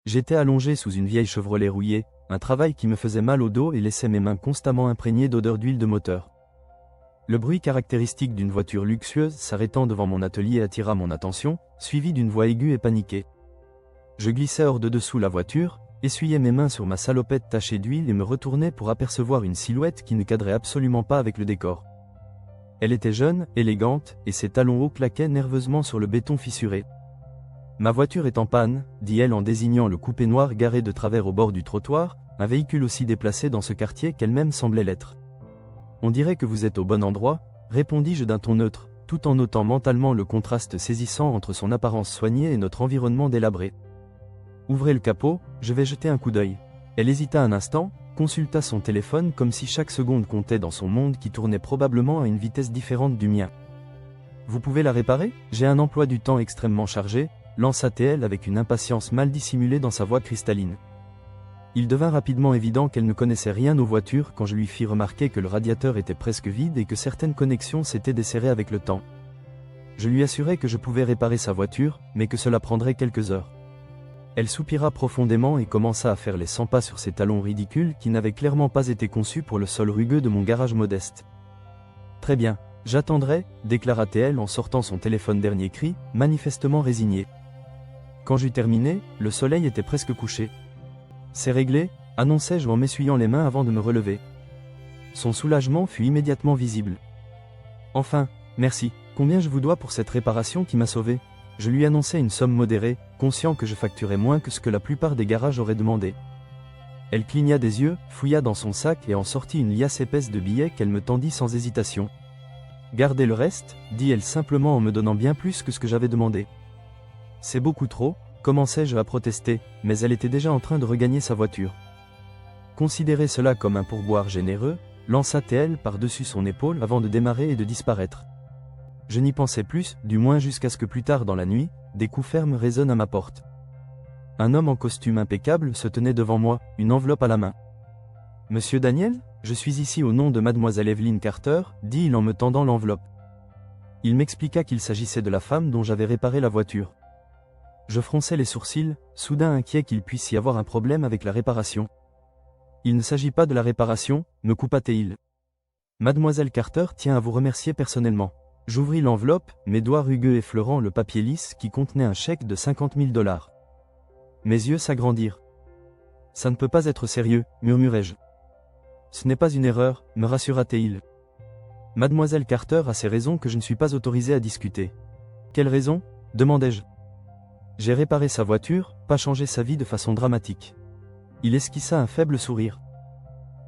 J'étais allongé sous une vieille Chevrolet rouillée, un travail qui me faisait mal au dos et laissait mes mains constamment imprégnées d'odeur d'huile de moteur. Le bruit caractéristique d'une voiture luxueuse s'arrêtant devant mon atelier attira mon attention, suivi d'une voix aiguë et paniquée. Je glissais hors de dessous la voiture, essuyais mes mains sur ma salopette tachée d'huile et me retournais pour apercevoir une silhouette qui ne cadrait absolument pas avec le décor. Elle était jeune, élégante, et ses talons hauts claquaient nerveusement sur le béton fissuré. « Ma voiture est en panne », dit-elle en désignant le coupé noir garé de travers au bord du trottoir, un véhicule aussi déplacé dans ce quartier qu'elle-même semblait l'être. « On dirait que vous êtes au bon endroit », répondis-je d'un ton neutre, tout en notant mentalement le contraste saisissant entre son apparence soignée et notre environnement délabré. « Ouvrez le capot, je vais jeter un coup d'œil. » Elle hésita un instant, consulta son téléphone comme si chaque seconde comptait dans son monde qui tournait probablement à une vitesse différente du mien. « Vous pouvez la réparer ? J'ai un emploi du temps extrêmement chargé, lança-t-elle avec une impatience mal dissimulée dans sa voix cristalline. Il devint rapidement évident qu'elle ne connaissait rien aux voitures quand je lui fis remarquer que le radiateur était presque vide et que certaines connexions s'étaient desserrées avec le temps. Je lui assurai que je pouvais réparer sa voiture, mais que cela prendrait quelques heures. Elle soupira profondément et commença à faire les 100 pas sur ses talons ridicules qui n'avaient clairement pas été conçus pour le sol rugueux de mon garage modeste. « Très bien, j'attendrai », déclara-t-elle en sortant son téléphone dernier cri, manifestement résignée. Quand j'eus terminé, le soleil était presque couché. « C'est réglé », annonçai-je en m'essuyant les mains avant de me relever. Son soulagement fut immédiatement visible. « Enfin, merci, combien je vous dois pour cette réparation qui m'a sauvé ?» Je lui annonçai une somme modérée, conscient que je facturais moins que ce que la plupart des garages auraient demandé. Elle cligna des yeux, fouilla dans son sac et en sortit une liasse épaisse de billets qu'elle me tendit sans hésitation. « Gardez le reste », dit-elle simplement en me donnant bien plus que ce que j'avais demandé. « C'est beaucoup trop », commençai-je à protester, mais elle était déjà en train de regagner sa voiture. « Considérez cela comme un pourboire généreux », lança-t-elle par-dessus son épaule avant de démarrer et de disparaître. Je n'y pensais plus, du moins jusqu'à ce que plus tard dans la nuit, des coups fermes résonnent à ma porte. Un homme en costume impeccable se tenait devant moi, une enveloppe à la main. « Monsieur Daniel, je suis ici au nom de mademoiselle Evelyn Carter », dit-il en me tendant l'enveloppe. Il m'expliqua qu'il s'agissait de la femme dont j'avais réparé la voiture. Je fronçai les sourcils, soudain inquiet qu'il puisse y avoir un problème avec la réparation. « Il ne s'agit pas de la réparation », me coupa-t-il. « Mademoiselle Carter tient à vous remercier personnellement. » J'ouvris l'enveloppe, mes doigts rugueux effleurant le papier lisse qui contenait un chèque de 50 000 $. Mes yeux s'agrandirent. « Ça ne peut pas être sérieux », murmurai-je. « Ce n'est pas une erreur », me rassura-t-il. « Mademoiselle Carter a ses raisons que je ne suis pas autorisé à discuter. »« Quelles raisons ?» demandai-je. « J'ai réparé sa voiture, pas changé sa vie de façon dramatique. » Il esquissa un faible sourire.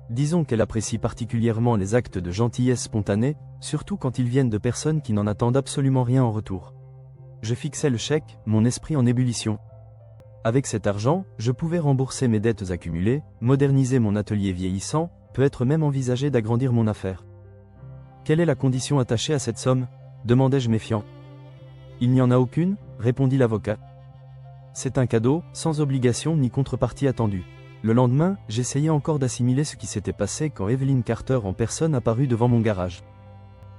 Disons qu'elle apprécie particulièrement les actes de gentillesse spontanée, surtout quand ils viennent de personnes qui n'en attendent absolument rien en retour. Je fixai le chèque, mon esprit en ébullition. Avec cet argent, je pouvais rembourser mes dettes accumulées, moderniser mon atelier vieillissant, peut-être même envisager d'agrandir mon affaire. « Quelle est la condition attachée à cette somme ?» demandai-je méfiant. « Il n'y en a aucune », répondit l'avocat. « C'est un cadeau, sans obligation ni contrepartie attendue. » Le lendemain, j'essayais encore d'assimiler ce qui s'était passé quand Evelyn Carter en personne apparut devant mon garage.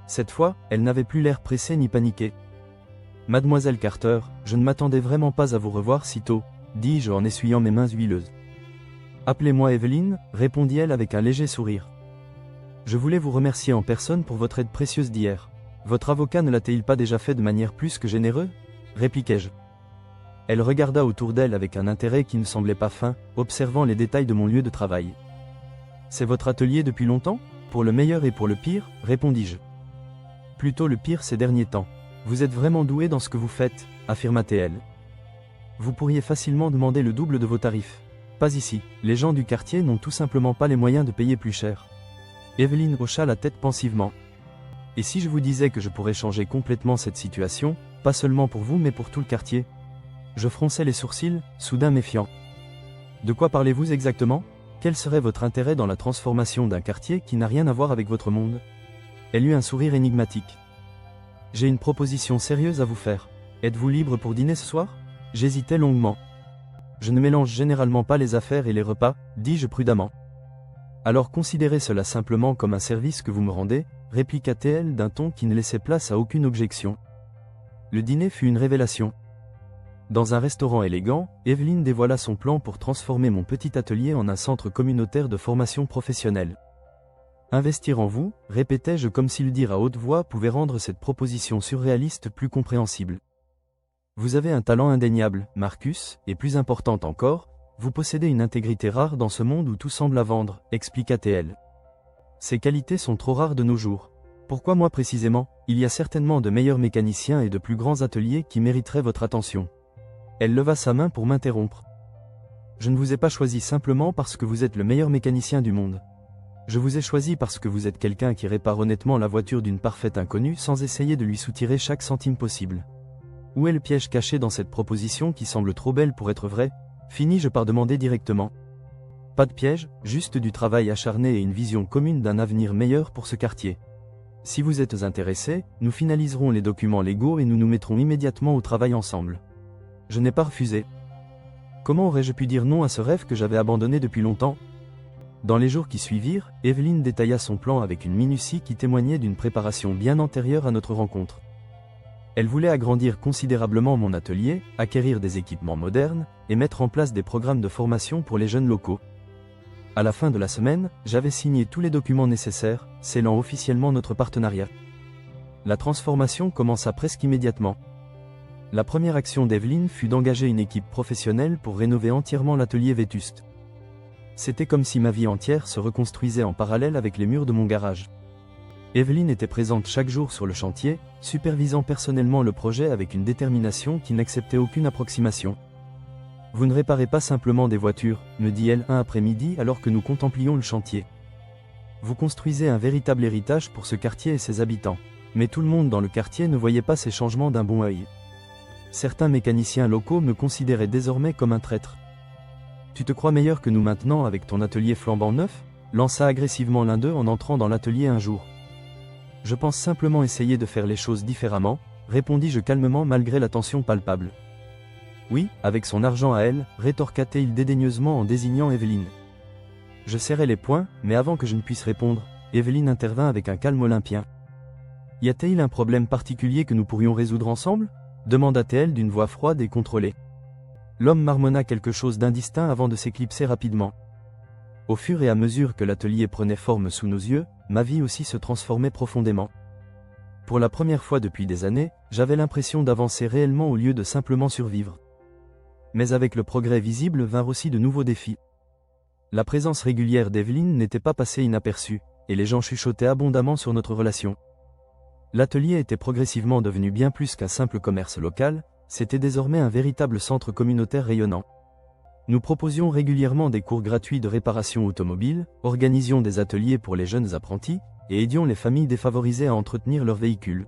Cette fois, elle n'avait plus l'air pressée ni paniquée. « Mademoiselle Carter, je ne m'attendais vraiment pas à vous revoir si tôt », dis-je en essuyant mes mains huileuses. « Appelez-moi Evelyn », répondit-elle avec un léger sourire. « Je voulais vous remercier en personne pour votre aide précieuse d'hier. Votre avocat ne l'a-t-il pas déjà fait de manière plus que généreuse ?» répliquai-je. Elle regarda autour d'elle avec un intérêt qui ne semblait pas fin, observant les détails de mon lieu de travail. « C'est votre atelier depuis longtemps ? Pour le meilleur et pour le pire, répondis-je. « Plutôt le pire ces derniers temps. Vous êtes vraiment doué dans ce que vous faites, affirma-t-elle. Vous pourriez facilement demander le double de vos tarifs. Pas ici, les gens du quartier n'ont tout simplement pas les moyens de payer plus cher. » Evelyn hocha la tête pensivement. « Et si je vous disais que je pourrais changer complètement cette situation, pas seulement pour vous mais pour tout le quartier ?» Je fronçai les sourcils, soudain méfiant. « De quoi parlez-vous exactement ? Quel serait votre intérêt dans la transformation d'un quartier qui n'a rien à voir avec votre monde ?» Elle eut un sourire énigmatique. « J'ai une proposition sérieuse à vous faire. Êtes-vous libre pour dîner ce soir ?» J'hésitais longuement. « Je ne mélange généralement pas les affaires et les repas, dis-je prudemment. »« Alors considérez cela simplement comme un service que vous me rendez, » répliqua-t-elle d'un ton qui ne laissait place à aucune objection. Le dîner fut une révélation. Dans un restaurant élégant, Evelyne dévoila son plan pour transformer mon petit atelier en un centre communautaire de formation professionnelle. Investir en vous, répétais-je comme si le dire à haute voix pouvait rendre cette proposition surréaliste plus compréhensible. Vous avez un talent indéniable, Marcus, et plus important encore, vous possédez une intégrité rare dans ce monde où tout semble à vendre, expliqua-t-elle. Ces qualités sont trop rares de nos jours. Pourquoi moi précisément? Il y a certainement de meilleurs mécaniciens et de plus grands ateliers qui mériteraient votre attention. Elle leva sa main pour m'interrompre. Je ne vous ai pas choisi simplement parce que vous êtes le meilleur mécanicien du monde. Je vous ai choisi parce que vous êtes quelqu'un qui répare honnêtement la voiture d'une parfaite inconnue sans essayer de lui soutirer chaque centime possible. Où est le piège caché dans cette proposition qui semble trop belle pour être vraie? Finis-je par demander directement. Pas de piège, juste du travail acharné et une vision commune d'un avenir meilleur pour ce quartier. Si vous êtes intéressé, nous finaliserons les documents légaux et nous nous mettrons immédiatement au travail ensemble. Je n'ai pas refusé. Comment aurais-je pu dire non à ce rêve que j'avais abandonné depuis longtemps? Dans les jours qui suivirent, Evelyne détailla son plan avec une minutie qui témoignait d'une préparation bien antérieure à notre rencontre. Elle voulait agrandir considérablement mon atelier, acquérir des équipements modernes, et mettre en place des programmes de formation pour les jeunes locaux. À la fin de la semaine, j'avais signé tous les documents nécessaires, scellant officiellement notre partenariat. La transformation commença presque immédiatement. La première action d'Evelyne fut d'engager une équipe professionnelle pour rénover entièrement l'atelier vétuste. C'était comme si ma vie entière se reconstruisait en parallèle avec les murs de mon garage. Evelyne était présente chaque jour sur le chantier, supervisant personnellement le projet avec une détermination qui n'acceptait aucune approximation. « Vous ne réparez pas simplement des voitures », me dit-elle un après-midi alors que nous contemplions le chantier. « Vous construisez un véritable héritage pour ce quartier et ses habitants. » Mais tout le monde dans le quartier ne voyait pas ces changements d'un bon œil. Certains mécaniciens locaux me considéraient désormais comme un traître. « Tu te crois meilleur que nous maintenant avec ton atelier flambant neuf ?» lança agressivement l'un d'eux en entrant dans l'atelier un jour. « Je pense simplement essayer de faire les choses différemment », répondis-je calmement malgré la tension palpable. « Oui, avec son argent à elle », rétorqua-t-il dédaigneusement en désignant Evelyne. Je serrai les poings, mais avant que je ne puisse répondre, Evelyne intervint avec un calme olympien. « Y a-t-il un problème particulier que nous pourrions résoudre ensemble ?» demanda-t-elle d'une voix froide et contrôlée. L'homme marmonna quelque chose d'indistinct avant de s'éclipser rapidement. Au fur et à mesure que l'atelier prenait forme sous nos yeux, ma vie aussi se transformait profondément. Pour la première fois depuis des années, j'avais l'impression d'avancer réellement au lieu de simplement survivre. Mais avec le progrès visible vinrent aussi de nouveaux défis. La présence régulière d'Evelyne n'était pas passée inaperçue, et les gens chuchotaient abondamment sur notre relation. L'atelier était progressivement devenu bien plus qu'un simple commerce local, c'était désormais un véritable centre communautaire rayonnant. Nous proposions régulièrement des cours gratuits de réparation automobile, organisions des ateliers pour les jeunes apprentis, et aidions les familles défavorisées à entretenir leurs véhicules.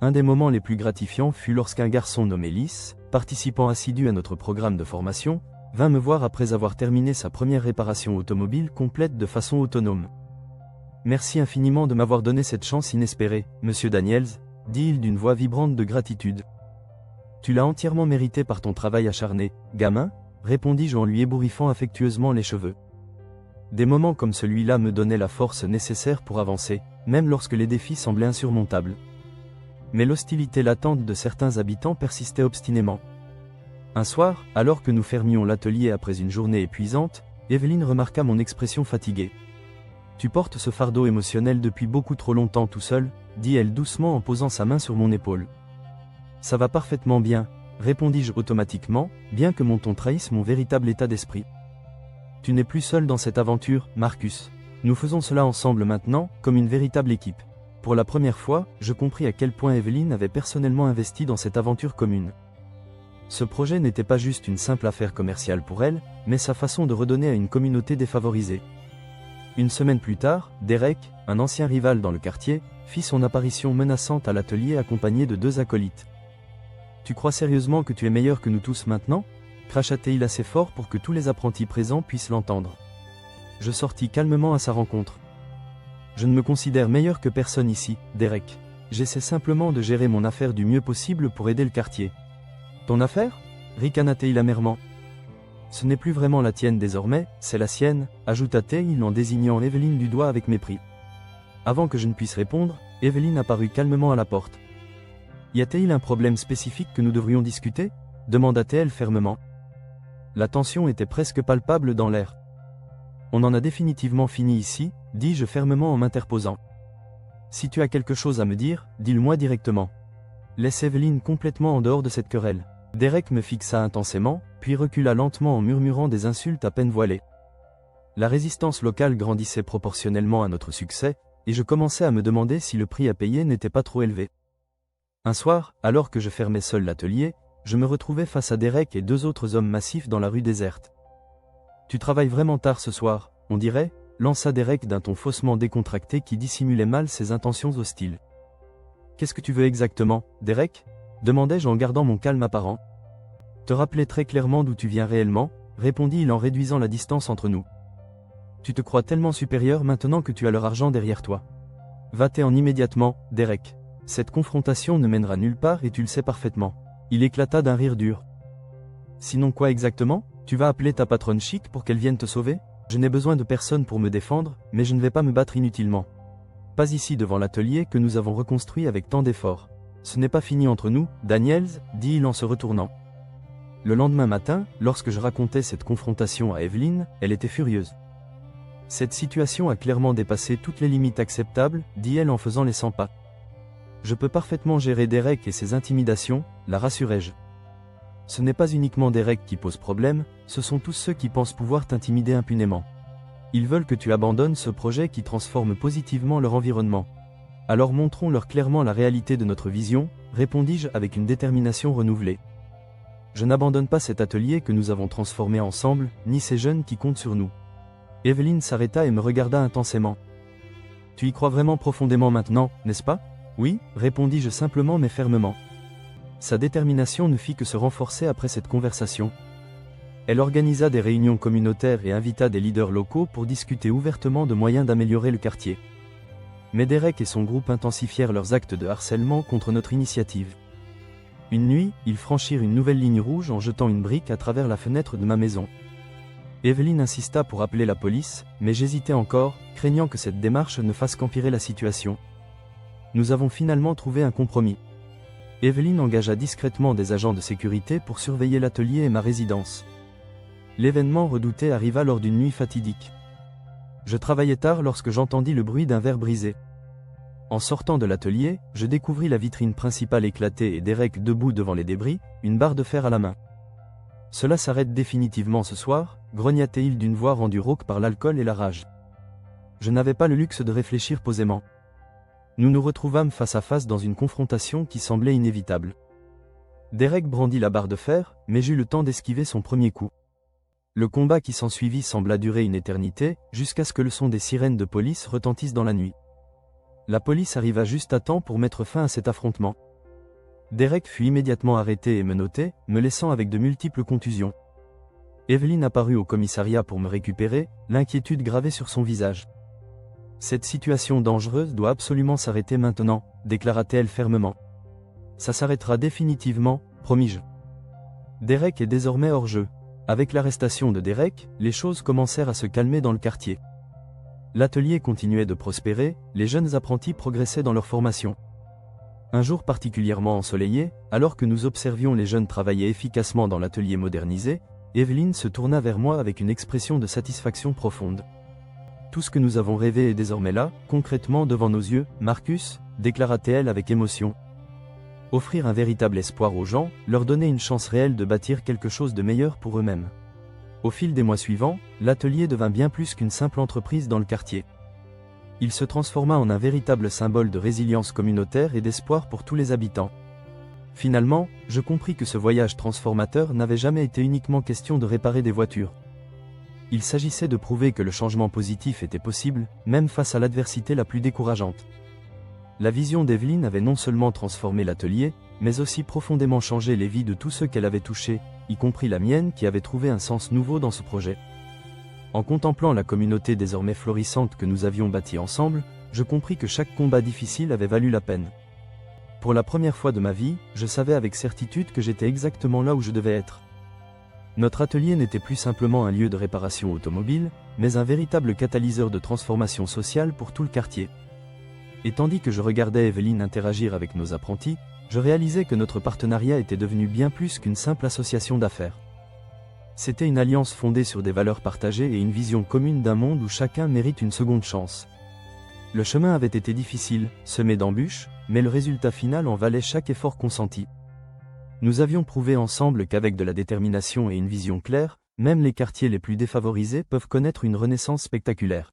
Un des moments les plus gratifiants fut lorsqu'un garçon nommé Lys, participant assidu à notre programme de formation, vint me voir après avoir terminé sa première réparation automobile complète de façon autonome. « Merci infiniment de m'avoir donné cette chance inespérée, Monsieur Daniels, dit-il d'une voix vibrante de gratitude. Tu l'as entièrement mérité par ton travail acharné, gamin, répondis-je en lui ébouriffant affectueusement les cheveux. Des moments comme celui-là me donnaient la force nécessaire pour avancer, même lorsque les défis semblaient insurmontables. Mais l'hostilité latente de certains habitants persistait obstinément. Un soir, alors que nous fermions l'atelier après une journée épuisante, Evelyne remarqua mon expression fatiguée. « Tu portes ce fardeau émotionnel depuis beaucoup trop longtemps tout seul, dit-elle doucement en posant sa main sur mon épaule. Ça va parfaitement bien, répondis-je automatiquement, bien que mon ton trahisse mon véritable état d'esprit. Tu n'es plus seul dans cette aventure, Marcus. Nous faisons cela ensemble maintenant, comme une véritable équipe. Pour la première fois, je compris à quel point Evelyne avait personnellement investi dans cette aventure commune. Ce projet n'était pas juste une simple affaire commerciale pour elle, mais sa façon de redonner à une communauté défavorisée. Une semaine plus tard, Derek, un ancien rival dans le quartier, fit son apparition menaçante à l'atelier accompagné de 2 acolytes. « Tu crois sérieusement que tu es meilleur que nous tous maintenant ?» cracha-t-il assez fort pour que tous les apprentis présents puissent l'entendre. Je sortis calmement à sa rencontre. « Je ne me considère meilleur que personne ici, Derek. J'essaie simplement de gérer mon affaire du mieux possible pour aider le quartier. »« Ton affaire » ricana-t-il amèrement. « Ce n'est plus vraiment la tienne désormais, c'est la sienne, ajouta-t-il en désignant Evelyne du doigt avec mépris. Avant que je ne puisse répondre, Evelyne apparut calmement à la porte. « Y a-t-il un problème spécifique que nous devrions discuter » demanda-t-elle fermement. La tension était presque palpable dans l'air. On en a définitivement fini ici, dis-je fermement en m'interposant. Si tu as quelque chose à me dire, dis-le-moi directement. Laisse Evelyn complètement en dehors de cette querelle. Derek me fixa intensément, puis recula lentement en murmurant des insultes à peine voilées. La résistance locale grandissait proportionnellement à notre succès, et je commençais à me demander si le prix à payer n'était pas trop élevé. Un soir, alors que je fermais seul l'atelier, je me retrouvais face à Derek et 2 autres hommes massifs dans la rue déserte. « Tu travailles vraiment tard ce soir, on dirait ?» lança Derek d'un ton faussement décontracté qui dissimulait mal ses intentions hostiles. « Qu'est-ce que tu veux exactement, Derek ?» demandai-je en gardant mon calme apparent. « Te rappeler très clairement d'où tu viens réellement, répondit-il en réduisant la distance entre nous. Tu te crois tellement supérieur maintenant que tu as leur argent derrière toi. Va-t'en immédiatement, Derek. Cette confrontation ne mènera nulle part et tu le sais parfaitement. Il éclata d'un rire dur. Sinon quoi exactement? Tu vas appeler ta patronne chic pour qu'elle vienne te sauver? Je n'ai besoin de personne pour me défendre, mais je ne vais pas me battre inutilement. Pas ici devant l'atelier que nous avons reconstruit avec tant d'efforts. Ce n'est pas fini entre nous, Daniels, dit-il en se retournant. Le lendemain matin, lorsque je racontais cette confrontation à Evelyn, elle était furieuse. Cette situation a clairement dépassé toutes les limites acceptables, dit-elle en faisant les 100 pas. Je peux parfaitement gérer Derek et ses intimidations, la rassurai-je. Ce n'est pas uniquement Derek qui pose problème, ce sont tous ceux qui pensent pouvoir t'intimider impunément. Ils veulent que tu abandonnes ce projet qui transforme positivement leur environnement. Alors montrons-leur clairement la réalité de notre vision, répondis-je avec une détermination renouvelée. Je n'abandonne pas cet atelier que nous avons transformé ensemble, ni ces jeunes qui comptent sur nous. Evelyn s'arrêta et me regarda intensément. Tu y crois vraiment profondément maintenant, n'est-ce pas? Oui, répondis-je simplement mais fermement. Sa détermination ne fit que se renforcer après cette conversation. Elle organisa des réunions communautaires et invita des leaders locaux pour discuter ouvertement de moyens d'améliorer le quartier. Mais Derek et son groupe intensifièrent leurs actes de harcèlement contre notre initiative. Une nuit, ils franchirent une nouvelle ligne rouge en jetant une brique à travers la fenêtre de ma maison. Evelyn insista pour appeler la police, mais j'hésitais encore, craignant que cette démarche ne fasse qu'empirer la situation. Nous avons finalement trouvé un compromis. Evelyn engagea discrètement des agents de sécurité pour surveiller l'atelier et ma résidence. L'événement redouté arriva lors d'une nuit fatidique. Je travaillais tard lorsque j'entendis le bruit d'un verre brisé. En sortant de l'atelier, je découvris la vitrine principale éclatée et Derek debout devant les débris, une barre de fer à la main. « Cela s'arrête définitivement ce soir », grogna-t-il d'une voix rendue rauque par l'alcool et la rage. Je n'avais pas le luxe de réfléchir posément. Nous nous retrouvâmes face à face dans une confrontation qui semblait inévitable. Derek brandit la barre de fer, mais j'eus le temps d'esquiver son premier coup. Le combat qui s'ensuivit sembla durer une éternité, jusqu'à ce que le son des sirènes de police retentisse dans la nuit. La police arriva juste à temps pour mettre fin à cet affrontement. Derek fut immédiatement arrêté et menotté, me laissant avec de multiples contusions. Evelyn apparut au commissariat pour me récupérer, l'inquiétude gravée sur son visage. « Cette situation dangereuse doit absolument s'arrêter maintenant », déclara-t-elle fermement. « Ça s'arrêtera définitivement, promis-je. » Derek est désormais hors jeu. Avec l'arrestation de Derek, les choses commencèrent à se calmer dans le quartier. L'atelier continuait de prospérer, les jeunes apprentis progressaient dans leur formation. Un jour particulièrement ensoleillé, alors que nous observions les jeunes travailler efficacement dans l'atelier modernisé, Evelyn se tourna vers moi avec une expression de satisfaction profonde. « Tout ce que nous avons rêvé est désormais là, concrètement devant nos yeux, Marcus, déclara-t-elle avec émotion. Offrir un véritable espoir aux gens, leur donner une chance réelle de bâtir quelque chose de meilleur pour eux-mêmes. » Au fil des mois suivants, l'atelier devint bien plus qu'une simple entreprise dans le quartier. Il se transforma en un véritable symbole de résilience communautaire et d'espoir pour tous les habitants. Finalement, je compris que ce voyage transformateur n'avait jamais été uniquement question de réparer des voitures. Il s'agissait de prouver que le changement positif était possible, même face à l'adversité la plus décourageante. La vision d'Evelyn avait non seulement transformé l'atelier, mais aussi profondément changé les vies de tous ceux qu'elle avait touchés, y compris la mienne qui avait trouvé un sens nouveau dans ce projet. En contemplant la communauté désormais florissante que nous avions bâtie ensemble, je compris que chaque combat difficile avait valu la peine. Pour la première fois de ma vie, je savais avec certitude que j'étais exactement là où je devais être. Notre atelier n'était plus simplement un lieu de réparation automobile, mais un véritable catalyseur de transformation sociale pour tout le quartier. Et tandis que je regardais Evelyn interagir avec nos apprentis, Je réalisais que notre partenariat était devenu bien plus qu'une simple association d'affaires. C'était une alliance fondée sur des valeurs partagées et une vision commune d'un monde où chacun mérite une seconde chance. Le chemin avait été difficile, semé d'embûches, mais le résultat final en valait chaque effort consenti. Nous avions prouvé ensemble qu'avec de la détermination et une vision claire, même les quartiers les plus défavorisés peuvent connaître une renaissance spectaculaire.